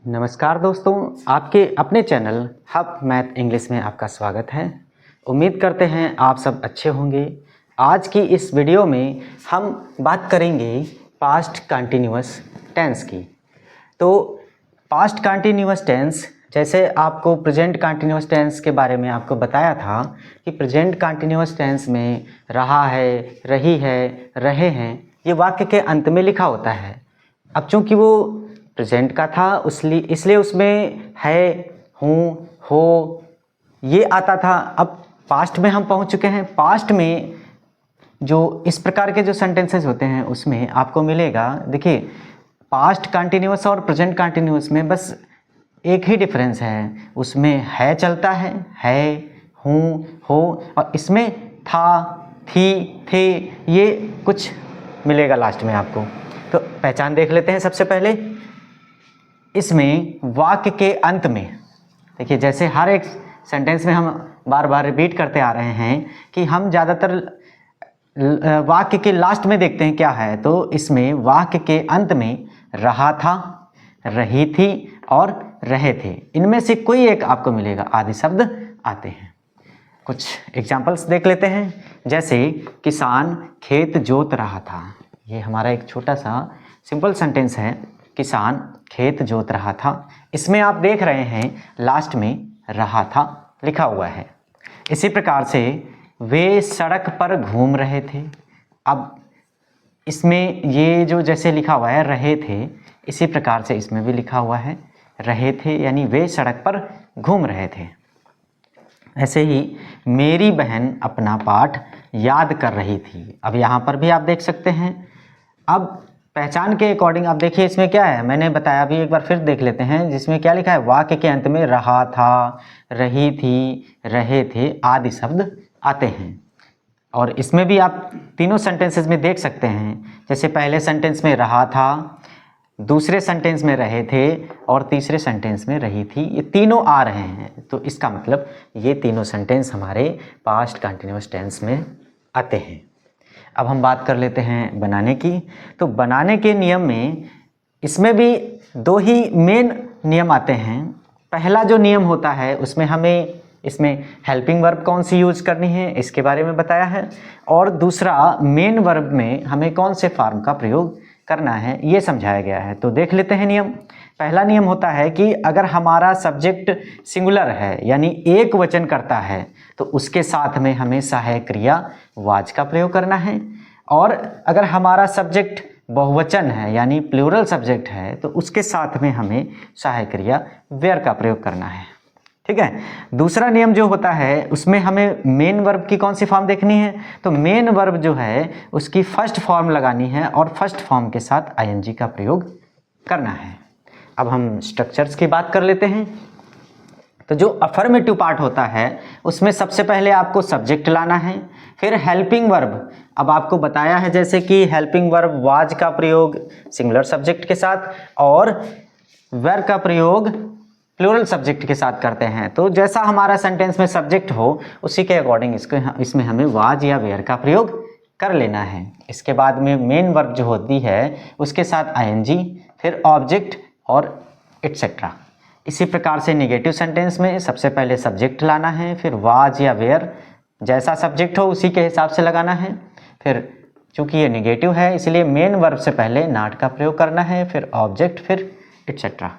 नमस्कार दोस्तों, आपके अपने चैनल हब मैथ इंग्लिश में आपका स्वागत है। उम्मीद करते हैं आप सब अच्छे होंगे। आज की इस वीडियो में हम बात करेंगे पास्ट कंटिन्यूअस टेंस की। तो पास्ट कंटिन्यूअस टेंस, जैसे आपको प्रेजेंट कंटिन्यूअस टेंस के बारे में आपको बताया था कि प्रेजेंट कंटिन्यूअस टेंस में रहा है, रही है, रहे हैं, ये वाक्य के अंत में लिखा होता है। अब चूँकि वो प्रेजेंट का था इसलिए उसमें है, हूँ, हो ये आता था। अब पास्ट में हम पहुँच चुके हैं। पास्ट में जो इस प्रकार के जो सेंटेंसेस होते हैं उसमें आपको मिलेगा, देखिए पास्ट कंटिन्यूअस और प्रेजेंट कंटिन्यूअस में बस एक ही डिफरेंस है, उसमें है चलता है, हूँ, हो, और इसमें था, थी, थे ये कुछ मिलेगा लास्ट में आपको। तो पहचान देख लेते हैं। सबसे पहले इसमें वाक्य के अंत में देखिए, जैसे हर एक सेंटेंस में हम बार बार रिपीट करते आ रहे हैं कि हम ज़्यादातर वाक्य के लास्ट में देखते हैं क्या है। तो इसमें वाक्य के अंत में रहा था, रही थी और रहे थे, इनमें से कोई एक आपको मिलेगा। आदि शब्द आते हैं। कुछ एग्जाम्पल्स देख लेते हैं। जैसे किसान खेत जोत रहा था, ये हमारा एक छोटा सा सिंपल सेंटेंस है। किसान खेत जोत रहा था, इसमें आप देख रहे हैं लास्ट में रहा था लिखा हुआ है। इसी प्रकार से वे सड़क पर घूम रहे थे। अब इसमें ये जो जैसे लिखा हुआ है रहे थे, इसी प्रकार से इसमें भी लिखा हुआ है रहे थे, यानी वे सड़क पर घूम रहे थे। ऐसे ही मेरी बहन अपना पाठ याद कर रही थी। अब यहाँ पर भी आप देख सकते हैं। अब पहचान के अकॉर्डिंग आप देखिए इसमें क्या है, मैंने बताया, अभी एक बार फिर देख लेते हैं। जिसमें क्या लिखा है, वाक्य के अंत में रहा था, रही थी, रहे थे आदि शब्द आते हैं। और इसमें भी आप तीनों सेंटेंसेस में देख सकते हैं। जैसे पहले सेंटेंस में रहा था, दूसरे सेंटेंस में रहे थे और तीसरे सेंटेंस में रही थी, ये तीनों आ रहे हैं। तो इसका मतलब ये तीनों सेंटेंस हमारे पास्ट कंटिन्यूअस टेंस में आते हैं। अब हम बात कर लेते हैं बनाने की। तो बनाने के नियम में इसमें भी दो ही मेन नियम आते हैं। पहला जो नियम होता है उसमें हमें इसमें हेल्पिंग वर्ब कौन सी यूज करनी है इसके बारे में बताया है, और दूसरा मेन वर्ब में हमें कौन से फॉर्म का प्रयोग करना है ये समझाया गया है। तो देख लेते हैं नियम। पहला नियम होता है कि अगर हमारा सब्जेक्ट सिंगुलर है यानी एक वचन करता है तो उसके साथ में हमें सहायक क्रिया वाज का प्रयोग करना है, और अगर हमारा सब्जेक्ट बहुवचन है यानी प्लूरल सब्जेक्ट है तो उसके साथ में हमें सहायक क्रिया वेयर का प्रयोग करना है। ठीक है। दूसरा नियम जो होता है उसमें हमें मेन वर्ब की कौन सी फॉर्म देखनी है, तो मेन वर्ब जो है उसकी फर्स्ट फॉर्म लगानी है और फर्स्ट फॉर्म के साथ आईएनजी का प्रयोग करना है। अब हम स्ट्रक्चर्स की बात कर लेते हैं। तो जो अफर्मेटिव पार्ट होता है उसमें सबसे पहले आपको सब्जेक्ट लाना है, फिर हेल्पिंग वर्ब। अब आपको बताया है जैसे कि हेल्पिंग वर्ब वाज का प्रयोग सिंगुलर सब्जेक्ट के साथ और वेयर का प्रयोग प्लूरल सब्जेक्ट के साथ करते हैं। तो जैसा हमारा सेंटेंस में सब्जेक्ट हो उसी के अकॉर्डिंग इसमें हमें वाज या वेयर का प्रयोग कर लेना है। इसके बाद में मेन वर्ब जो होती है उसके साथ आईएनजी, फिर ऑब्जेक्ट और एटसेट्रा। इसी प्रकार से नेगेटिव सेंटेंस में सबसे पहले सब्जेक्ट लाना है, फिर वाज या वेयर, जैसा सब्जेक्ट हो उसी के हिसाब से लगाना है। फिर चूंकि ये नेगेटिव है इसलिए मेन वर्ब से पहले नॉट का प्रयोग करना है, फिर ऑब्जेक्ट, फिर एटसेट्रा।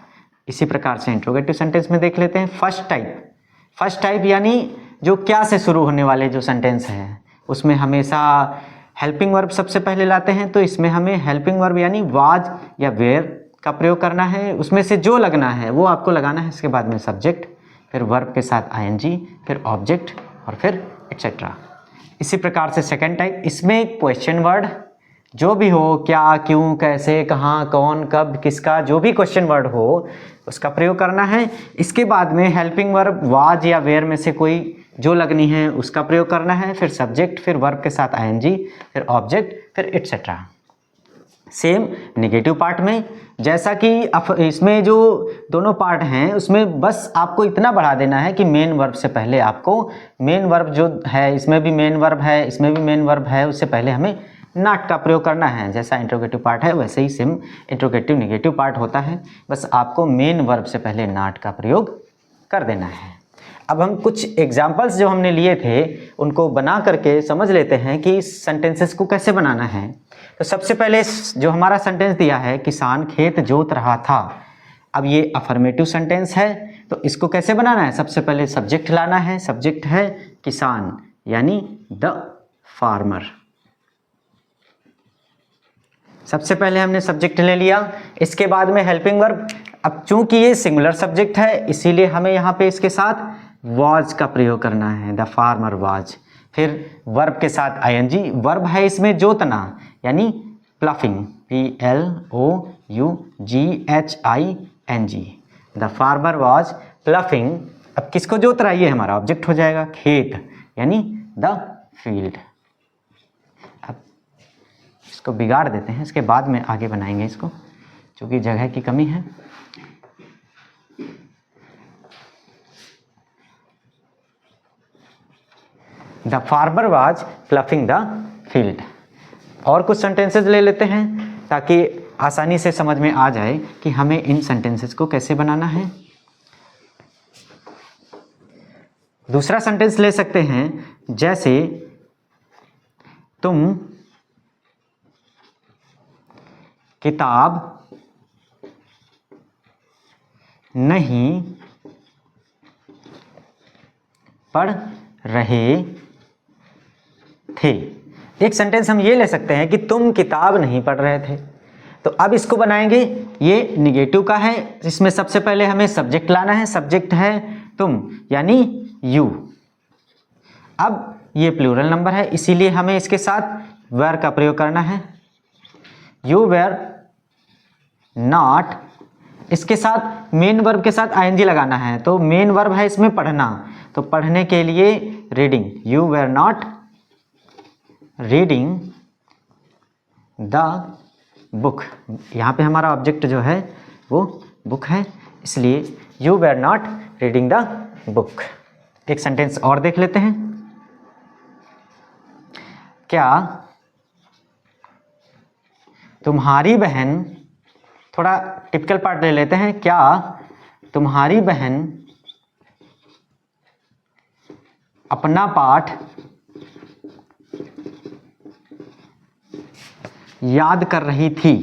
इसी प्रकार से इंट्रोगेटिव सेंटेंस में देख लेते हैं। फर्स्ट टाइप यानी जो क्या से शुरू होने वाले जो सेंटेंस हैं उसमें हमेशा हेल्पिंग वर्ब सबसे पहले लाते हैं। तो इसमें हमें हेल्पिंग वर्ब यानी वाज या वेयर का प्रयोग करना है, उसमें से जो लगना है वो आपको लगाना है। इसके बाद में सब्जेक्ट, फिर वर्ब के साथ आईएनजी, फिर ऑब्जेक्ट और फिर एटसेट्रा। इसी प्रकार से सेकंड टाइप, इसमें क्वेश्चन वर्ड जो भी हो, क्या, क्यों, कैसे, कहाँ, कौन, कब, किसका, जो भी क्वेश्चन वर्ड हो उसका प्रयोग करना है। इसके बाद में हेल्पिंग वर्ब वाज या वेयर में से कोई जो लगनी है उसका प्रयोग करना है, फिर सब्जेक्ट, फिर वर्ब के साथ आईएनजी, फिर ऑब्जेक्ट, फिर एटसेट्रा। सेम नेगेटिव पार्ट में जैसा कि इसमें जो दोनों पार्ट हैं उसमें बस आपको इतना बढ़ा देना है कि मेन वर्ब से पहले आपको मेन वर्ब जो है, इसमें भी मेन वर्ब है, इसमें भी मेन वर्ब है, उससे पहले हमें नॉट का प्रयोग करना है। जैसा इंट्रोगेटिव पार्ट है वैसे ही सेम इंट्रोगेटिव नेगेटिव पार्ट होता है, बस आपको मेन वर्ब से पहले नॉट का प्रयोग कर देना है। अब हम कुछ एग्जाम्पल्स जो हमने लिए थे उनको बना करके समझ लेते हैं कि इस सेंटेंसेस को कैसे बनाना है। तो सबसे पहले जो हमारा सेंटेंस दिया है, किसान खेत जोत रहा था। अब ये अफर्मेटिव सेंटेंस है, तो इसको कैसे बनाना है? सबसे पहले सब्जेक्ट लाना है। सब्जेक्ट है किसान यानी द फार्मर। सबसे पहले हमने सब्जेक्ट ले लिया, इसके बाद में हेल्पिंग वर्ब। अब चूंकि ये सिंगुलर सब्जेक्ट है इसीलिए हमें यहाँ पे इसके साथ वाज का प्रयोग करना है, द फार्मर वाज। फिर वर्ब के साथ आईएनजी, वर्ब है इसमें जोतना यानी ploughing, PLOUGHING, the farmer was ploughing. अब किसको जोत रहा है? ये हमारा ऑब्जेक्ट हो जाएगा, खेत यानी द फील्ड। अब इसको बिगाड़ देते हैं, इसके बाद में आगे बनाएंगे इसको, क्योंकि जगह की कमी है। The farmer was ploughing the field. और कुछ सेंटेंसेस ले लेते हैं ताकि आसानी से समझ में आ जाए कि हमें इन सेंटेंसेस को कैसे बनाना है। दूसरा सेंटेंस ले सकते हैं, जैसे तुम किताब नहीं पढ़ रहे थे। एक सेंटेंस हम ये ले सकते हैं कि तुम किताब नहीं पढ़ रहे थे। तो अब इसको बनाएंगे, ये निगेटिव का है, इसमें सबसे पहले हमें सब्जेक्ट लाना है। सब्जेक्ट है तुम यानी यू। अब ये प्लूरल नंबर है इसीलिए हमें इसके साथ वेर का प्रयोग करना है, यू वेर नॉट। इसके साथ मेन वर्ब के साथ आईएनजी लगाना है, तो मेन वर्ब है इसमें पढ़ना, तो पढ़ने के लिए reading, you were not reading the book. यहाँ पे हमारा ऑब्जेक्ट जो है वो बुक है, इसलिए you were not reading the book. एक सेंटेंस और देख लेते हैं, क्या तुम्हारी बहन, थोड़ा टिपिकल पार्ट ले लेते हैं, क्या तुम्हारी बहन अपना पाठ याद कर रही थी।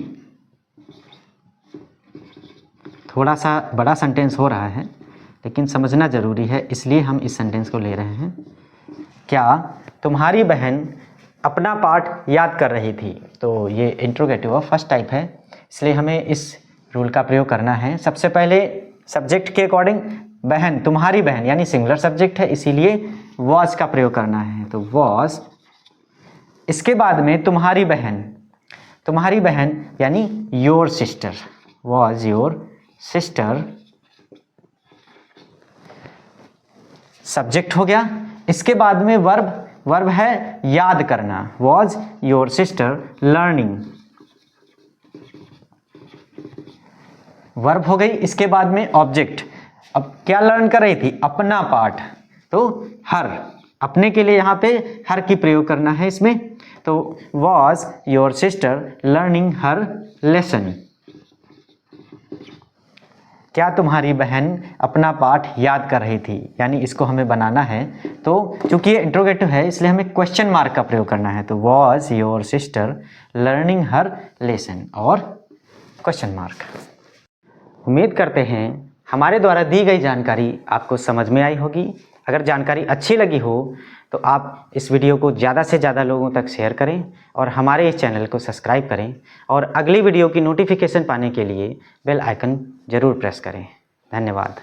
थोड़ा सा बड़ा सेंटेंस हो रहा है लेकिन समझना ज़रूरी है, इसलिए हम इस सेंटेंस को ले रहे हैं। क्या तुम्हारी बहन अपना पाठ याद कर रही थी। तो ये इंट्रोगेटिव ऑफ फर्स्ट टाइप है, इसलिए हमें इस रूल का प्रयोग करना है। सबसे पहले सब्जेक्ट के अकॉर्डिंग बहन, तुम्हारी बहन यानी सिंगुलर सब्जेक्ट है इसीलिए वॉज का प्रयोग करना है, तो वॉज। इसके बाद में तुम्हारी बहन, तुम्हारी बहन यानी your sister, was your sister, subject हो गया। इसके बाद में वर्ब, वर्ब है याद करना, was your sister learning, verb हो गई। इसके बाद में ऑब्जेक्ट, अब क्या लर्न कर रही थी? अपना पाठ, तो हर, अपने के लिए यहाँ पे हर की प्रयोग करना है इसमें, तो was your sister learning her lesson. क्या तुम्हारी बहन अपना पाठ याद कर रही थी, यानी इसको हमें बनाना है। तो चूंकि ये इंट्रोगेटिव है इसलिए हमें क्वेश्चन मार्क का प्रयोग करना है, तो was your sister learning her lesson और क्वेश्चन मार्क। उम्मीद करते हैं हमारे द्वारा दी गई जानकारी आपको समझ में आई होगी। अगर जानकारी अच्छी लगी हो तो आप इस वीडियो को ज़्यादा से ज़्यादा लोगों तक शेयर करें और हमारे इस चैनल को सब्सक्राइब करें और अगली वीडियो की नोटिफिकेशन पाने के लिए बेल आइकन ज़रूर प्रेस करें। धन्यवाद।